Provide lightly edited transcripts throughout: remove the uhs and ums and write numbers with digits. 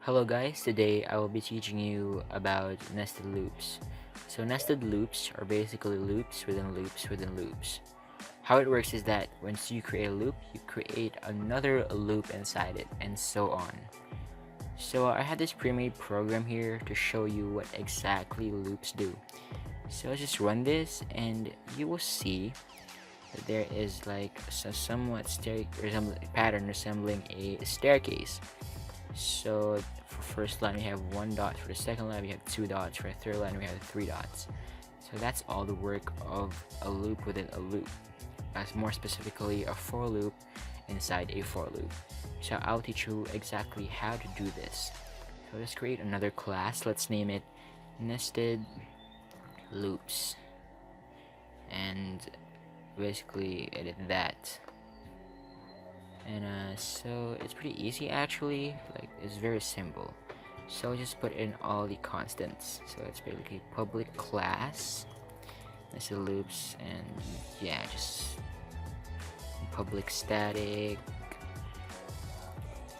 Hello guys, today I will be teaching you about nested loops. So nested loops are basically loops within loops within loops. How it works is that once you create a loop, you create another loop inside it and so on. So I have this pre-made program here to show you what exactly loops do. So let's just run this and you will see that there is like a somewhat pattern resembling a staircase. So for first line we have 1 dot, for the second line we have 2 dots, for the third line we have 3 dots. So that's all the work of a loop within a loop, as more specifically a for loop inside a for loop. So I'll teach you exactly how to do this. So let's create another class. Let's name it nested loops and basically edit that. And so it's pretty easy actually, like it's very simple. So just put in all the constants. So it's basically public class nested loops, and yeah, just public static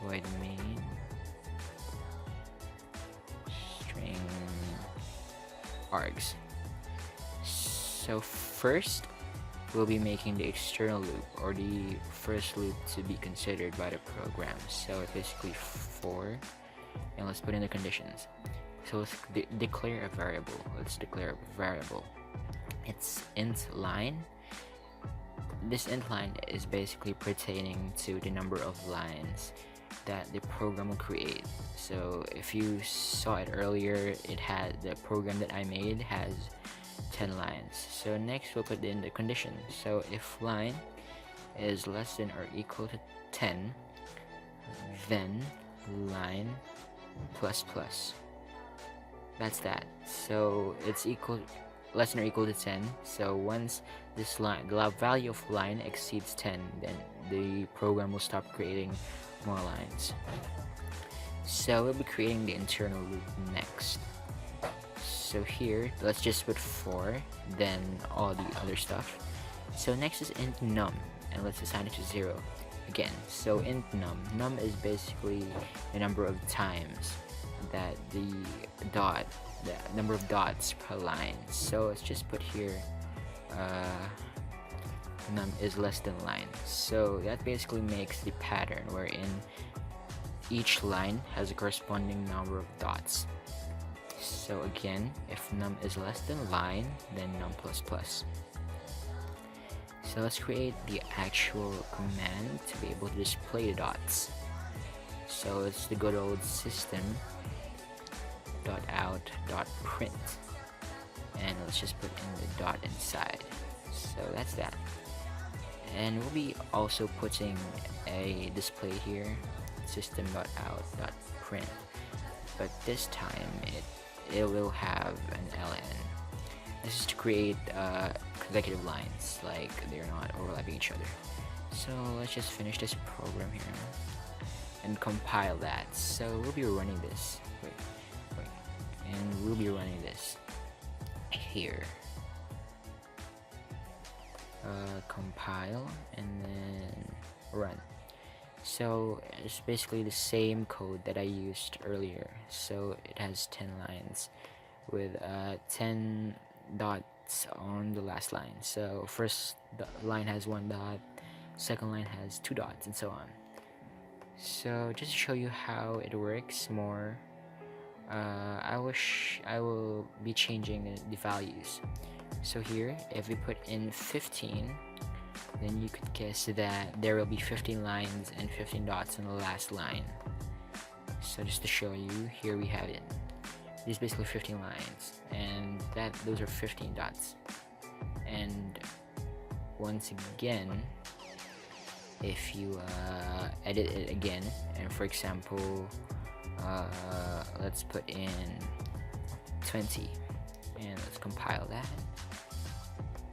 void main string args. So first we'll be making the external loop, or the first loop to be considered by the program. So it's basically for, and let's put in the conditions. So let's declare a variable. Let's declare a variable. It's int line. This int line is basically pertaining to the number of lines that the program will create. So if you saw it earlier, it had the program that I made has 10 lines. So next we'll put in the condition. So if line is less than or equal to 10, then line plus plus. That's that. So it's less than or equal to 10. So once this line, the value of line exceeds 10, then the program will stop creating more lines. So we'll be creating the internal loop next. So here, let's just put 4, then all the other stuff. So next is int num, and let's assign it to 0 again. So int num is basically the number of times that the number of dots per line. So let's just put here num is less than line. So that basically makes the pattern wherein each line has a corresponding number of dots. So again, if num is less than line, then num plus plus. So let's create the actual command to be able to display the dots. So it's the good old system .out.print, and let's just put in the dot inside. So that's that. And we'll be also putting a display here, system.out.print, but this time it will have an ln. This is to create consecutive lines, like they're not overlapping each other. So let's just finish this program here and compile that. So we'll be running this. And we'll be running this here. Compile and then run. So it's basically the same code that I used earlier. So it has 10 lines with 10 dots on the last line. So first line has 1 dot, second line has 2 dots, and so on. So just to show you how it works more, I will be changing the values. So here, if we put in 15, then you could guess that there will be 15 lines and 15 dots on the last line. So just to show you, here we have it. These basically 15 lines, and those are 15 dots. And once again, if you edit it again, and for example, let's put in 20, and let's compile that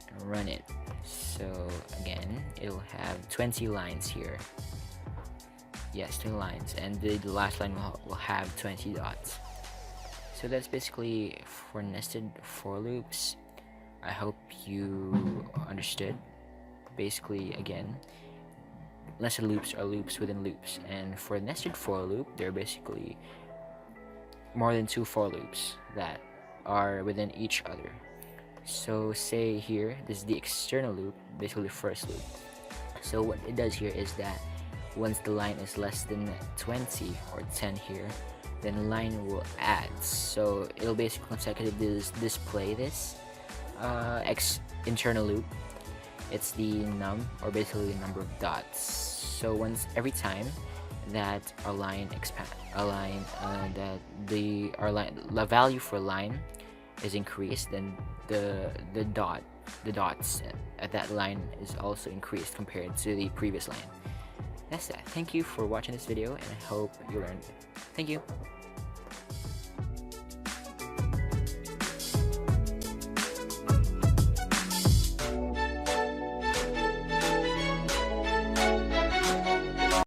and run it. So again, it'll have 20 lines here. Yes, 20 lines, and the last line will have 20 dots. So that's basically for nested for loops. I hope you understood. Basically, again, nested loops are loops within loops, and for nested for loop, they're basically more than 2 for loops that are within each other. So say here, this is the external loop, basically the first loop. So what it does here is that once the line is less than 20 or 10 here, then the line will add. So it'll basically consecutively display this internal loop. It's the num, or basically the number of dots. So every time that our line that the value for line is increased, then the dots at that line is also increased compared to the previous line. That's that. Thank you for watching this video, and I hope you learned. Thank you.